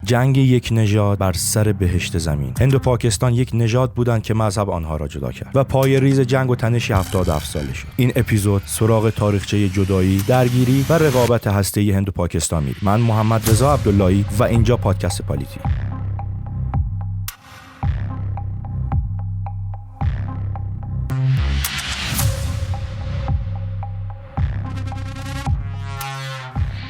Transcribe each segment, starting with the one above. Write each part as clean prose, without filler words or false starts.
جنگ یک نژاد بر سر بهشت زمین. هند و پاکستان یک نژاد بودند که مذهب آنها را جدا کرد و پای ریز جنگ و تنش 77 ساله شد. این اپیزود سراغ تاریخچه جدایی، درگیری و رقابت هسته‌ای هند و پاکستان می‌ریم. من محمد رضا عبداللهی و اینجا پادکست پالیتی.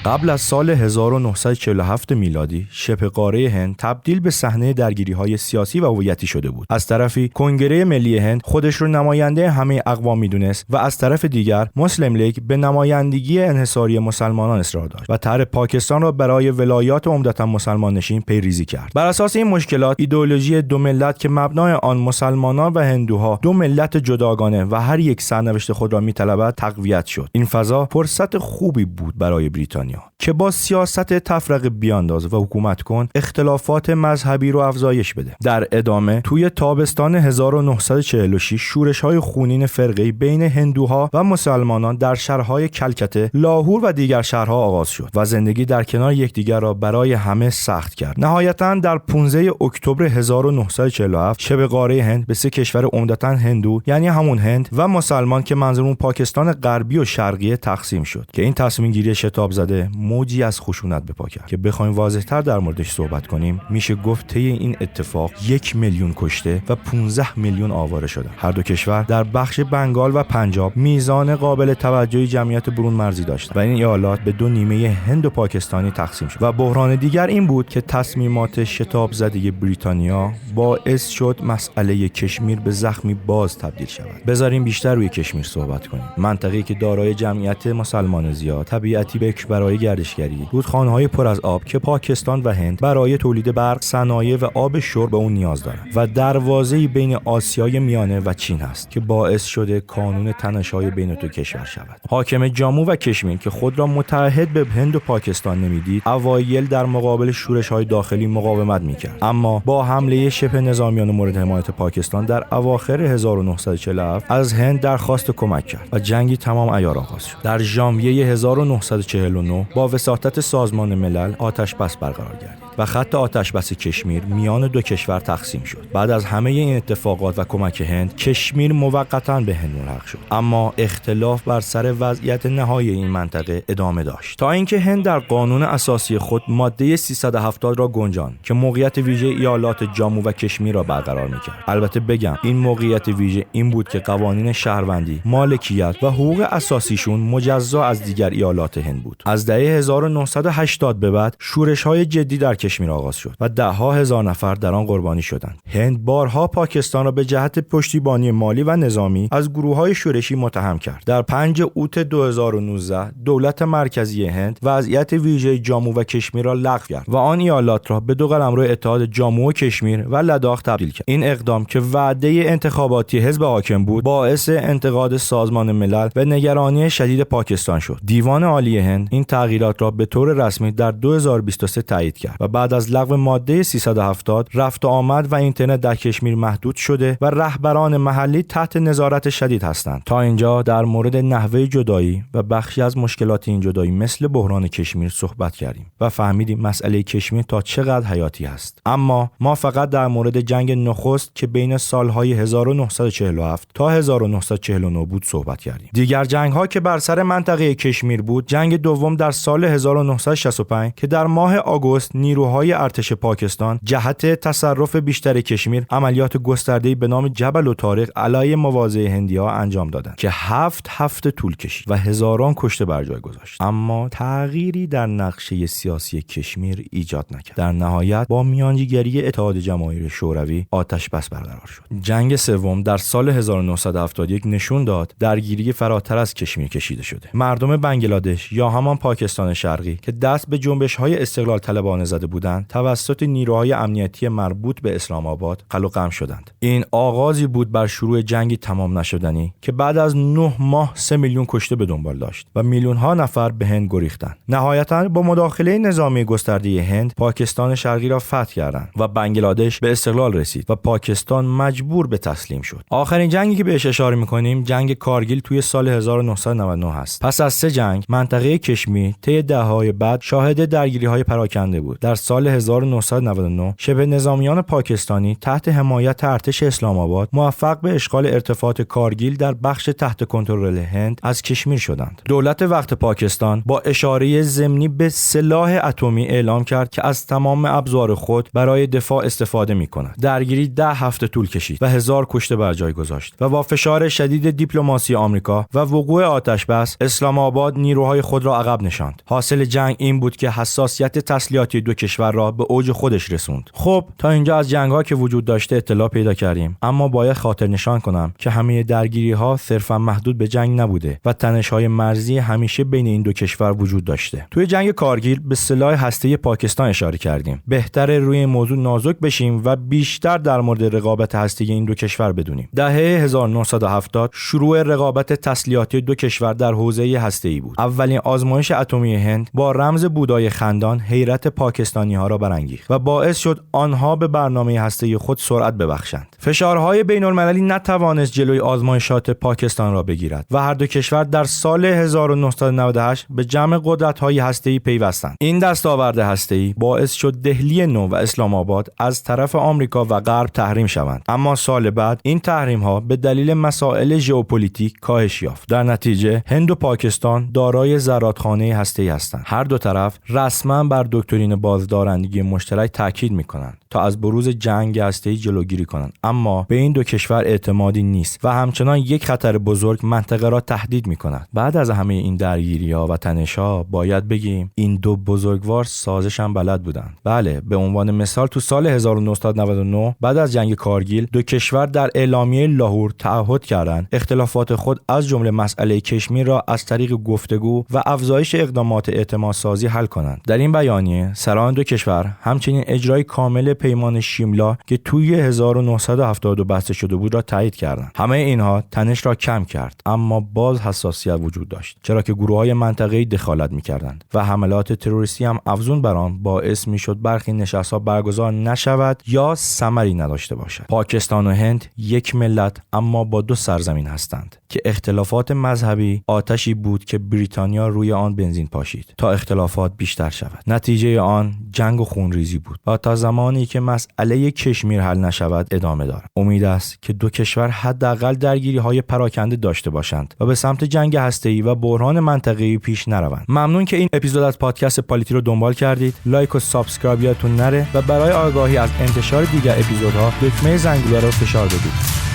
قبل از سال 1947 میلادی شبه قاره هند تبدیل به صحنه درگیری‌های سیاسی و هویتی شده بود. از طرفی کنگره ملی هند خودش رو نماینده همه اقوام میدونست و از طرف دیگر مسلم لیگ به نمایندگی انحصاری مسلمانان اصرار داشت و طرح پاکستان را برای ولایات عمدتاً مسلمان نشین پیریزی کرد. بر اساس این مشکلات ایدئولوژی دو ملت که مبنای آن مسلمانان و هندوها دو ملت جداگانه و هر یک سرنوشت خود را می‌طلبد تقویت شد. این فضا فرصت خوبی بود برای بریتانیا که با سیاست تفرقه بیانداز و حکومت کن اختلافات مذهبی رو افزایش بده. در ادامه توی تابستان 1946 شورش‌های خونین فرقه‌ای بین هندوها و مسلمانان در شهرهای کلکته، لاهور و دیگر شهرها آغاز شد و زندگی در کنار یکدیگر را برای همه سخت کرد. نهایتاً در 15 اکتبر 1947 شبه قاره هند به سه کشور عمدتاً هندو، یعنی همون هند، و مسلمان که منظورمون پاکستان غربی و شرقی تقسیم شد که این تصمیم گیری شتاب زده موجی از خشونت به پا کرد. که بخوایم واضح‌تر در موردش صحبت کنیم میشه گفت طی این اتفاق 1 میلیون کشته و 15 میلیون آواره شدن. هر دو کشور در بخش بنگال و پنجاب میزان قابل توجهی جمعیت برون مرزی داشت و این ایالات به دو نیمه هند و پاکستانی تقسیم شد. و بحران دیگر این بود که تصمیمات شتاب زده بریتانیا باعث شد مسئله کشمیر به زخمی باز تبدیل شود. بذاریم بیشتر روی کشمیر صحبت کنیم. منطقه‌ای که دارای جمعیت مسلمان زیاد، طبیعتی بکر برای گردشگری، رودخانه‌های پر از آب که پاکستان و هند برای تولید برق، صنایع و آب شرب به اون نیاز دارند و دروازه‌ای بین آسیای میانه و چین است که باعث شده کانون تنش‌های بین دو کشور شود. حاکم جامو و کشمیر که خود را متحد به هند و پاکستان نمیدید، اوایل در مقابل شورش‌های داخلی مقاومت می‌کرد، اما با حمله شبه نظامیان مورد حمایت پاکستان در اواخر 1947 از هند درخواست کمک کرد و جنگی تمام عیار آغاز شد. در ژانویه 1949 با وساطت سازمان ملل آتش بس برقرار گردید و خط آتش بس کشمیر میان دو کشور تقسیم شد. بعد از همه این اتفاقات و کمک هند، کشمیر موقتاً به هند ملحق شد، اما اختلاف بر سر وضعیت نهایی این منطقه ادامه داشت تا اینکه هند در قانون اساسی خود ماده 370 را گنجاند که موقعیت ویژه ایالات جامو و کشمیر را برقرار می‌کرد. البته بگم این موقعیت ویژه این بود که قوانین شهروندی، مالکیت و حقوق اساسیشون مجزا از دیگر ایالات هند بود. از دهه 1980 به بعد شورش‌های جدی در کشمیر آغاز شد و ده‌ها هزار نفر در آن قربانی شدند. هند بارها پاکستان را به جهت پشتیبانی مالی و نظامی از گروه‌های شورشی متهم کرد. در 5 اوت 2019 دولت مرکزی هند وضعیت ویژه جامو و کشمیر را لغو کرد و آن ایالات را به دو قلمرو اتحاد جامو و کشمیر و لداخ تبدیل کرد. این اقدام که وعده انتخاباتی حزب حاکم بود، باعث انتقاد سازمان ملل و نگرانی شدید پاکستان شد. دیوان عالی هند این تغییرات را به طور رسمی در 2023 تایید کرد و بعد از لغو ماده 370 رفت و آمد و اینترنت در کشمیر محدود شده و رهبران محلی تحت نظارت شدید هستند. تا اینجا در مورد نحوه جدایی و بخشی از مشکلات این جدایی مثل بحران کشمیر صحبت کردیم و فهمیدیم مسئله کشمیر تا چقدر حیاتی است. اما ما فقط در مورد جنگ نخست که بین سالهای 1947 تا 1949 بود صحبت کردیم. دیگر جنگ‌ها که بر سر منطقه کشمیر بود، جنگ دوم در سال 1965 که در ماه آگوست نیروهای ارتش پاکستان جهت تصرف بیشتر کشمیر عملیات گسترده‌ای به نام جبل الطارق علیه مواضع هندی‌ها انجام دادند که 7 هفته طول کشید و هزاران کشته بر جای گذاشت، اما تغییری در نقشه سیاسی کشمیر ایجاد نکرد. در نهایت با میانجیگری اتحاد جماهیر شوروی آتش بس برقرار شد. جنگ سوم در سال 1971 نشون داد درگیری فراتر از کشمیر کشیده شده. مردم بنگلادش یا همان پاکستان شرقی که دست به جنبش‌های استقلال طلبانه زده بودند، توسط نیروهای امنیتی مربوط به اسلام آباد قلع و قم شدند. این آغازی بود بر شروع جنگی تمام نشدنی که بعد از 9 ماه 3 میلیون کشته به دنبال داشت و میلیون‌ها نفر به هند گریختند. نهایتاً با مداخله نظامی گسترده هند، پاکستان شرقی را فتح کردند و بنگلادش به استقلال رسید و پاکستان مجبور به تسلیم شد. آخرین جنگی که بهش اشاره می‌کنیم جنگ کارگیل توی سال 1999 است. پس از 3 جنگ منطقه کشمیر طی دهه‌های بعد شاهد درگیری‌های پراکنده بود. در سال 1999 شبه نظامیان پاکستانی تحت حمایت ارتش اسلام آباد موفق به اشغال ارتفاعات کارگیل در بخش تحت کنترل هند از کشمیر شدند. دولت وقت پاکستان با اشاره ضمنی به سلاح اتمی اعلام کرد که از تمام ابزار خود برای دفاع استفاده می‌کند. درگیری 10 هفته طول کشید و 1000 کشته بر جای گذاشت و با فشار شدید دیپلماسی آمریکا و وقوع آتش بس اسلام آباد نیروهای خود را عقب نشاند. حاصل جنگ این بود که حساسیت تسلیحاتی دو کشور را به اوج خودش رسوند. خب تا اینجا از جنگ‌ها که وجود داشته اطلاع پیدا کردیم، اما باید خاطر نشان کنم که همه درگیری‌ها صرفاً محدود به جنگ نبوده و تنش‌های مرزی همیشه بین این دو کشور وجود داشته. توی جنگ کارگیل به سلاح هسته‌ای پاکستان اشاره کردیم. بهتره روی این موضوع نازک بشیم و بیشتر در مورد رقابت هسته‌ای این دو کشور بدونیم. دهه 1970 شروع رقابت تسلیحاتی دو کشور در حوزه هسته‌ای بود. اولین آزمایش اتمی هند با رمز بودای خندان حیرت پاکستانی‌ها را برانگیخت و باعث شد آنها به برنامه هسته‌ای خود سرعت ببخشند. فشارهای بین‌المللی نتوانست جلوی آزمایشات پاکستان را بگیرد و هر دو کشور در سال 1998 به جمع قدرت‌های هسته‌ای پیوستند. این دستاورد هسته‌ای باعث شد دهلی نو و اسلام آباد از طرف آمریکا و غرب تحریم شوند. اما سال بعد این تحریم‌ها به دلیل مسائل ژئوپلیتیک کاهش یافت. در نتیجه هند و پاکستان دارای زرادخانه هسته‌ای هستند. هر دو طرف رسما بر دکترین بازدارندگی مشترک تاکید می‌کنند تا از بروز جنگ هسته‌ای جلوگیری کنند، اما به این دو کشور اعتمادی نیست و همچنان یک خطر بزرگ منطقه را تهدید می‌کند. بعد از همه این درگیری‌ها و تنش‌ها باید بگیم این دو بزرگوار سازش هم بلد بودند. بله، به عنوان مثال تو سال 1999 بعد از جنگ کارگیل دو کشور در اعلامیه لاهور تعهد کردند اختلافات خود از جمله مسئله کشمیر را از طریق گفتگو و افزایش اقدامات اعتمادسازی حل کنند. در این بیانیه سران دو کشور همچنین اجرای کامل پیمان شیملا که توی 1972 بسته شده بود را تایید کردند. همه اینها تنش را کم کرد، اما باز حساسیت وجود داشت، چرا که گروه‌های منطقه‌ای دخالت می‌کردند و حملات تروریستی هم افزون بر آن باعث می‌شد برخی نشست‌ها برگزار نشود یا ثمری نداشته باشد. پاکستان و هند یک ملت اما با دو سرزمین هستند که اختلافات مذهبی آتشی بود که بریتانیا روی آن بنزین پاشید تا اختلافات بیشتر شود. نتیجه آن جنگ و خونریزی بود و تا زمانی که مسئله کشمیر حل نشود ادامه دارد. امید است که دو کشور حداقل درگیری‌های پراکنده داشته باشند و به سمت جنگ هسته‌ای و بحران منطقه‌ای پیش نروند. ممنون که این اپیزود از پادکست پالیتی رو دنبال کردید. لایک و سابسکرایب یادتون نره و برای آگاهی از انتشار دیگر اپیزودها دکمه زنگوله رو فشار بدید.